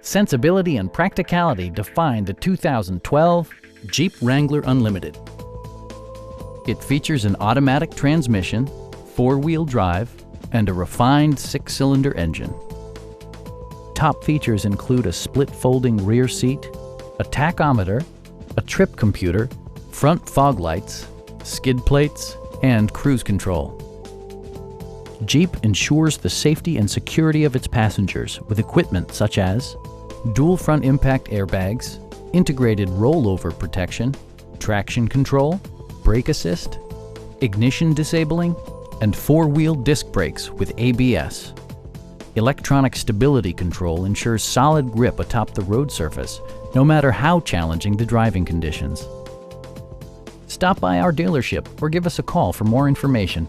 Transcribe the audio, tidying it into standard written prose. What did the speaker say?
Sensibility and practicality define the 2012 Jeep Wrangler Unlimited. It features an automatic transmission, four-wheel drive, and a refined six-cylinder engine. Top features include a split folding rear seat, a tachometer, a trip computer, front fog lights, skid plates, and cruise control. Jeep ensures the safety and security of its passengers with equipment such as dual front impact airbags, integrated rollover protection, traction control, brake assist, ignition disabling, and four-wheel disc brakes with ABS. Electronic stability control ensures solid grip atop the road surface, no matter how challenging the driving conditions. Stop by our dealership or give us a call for more information.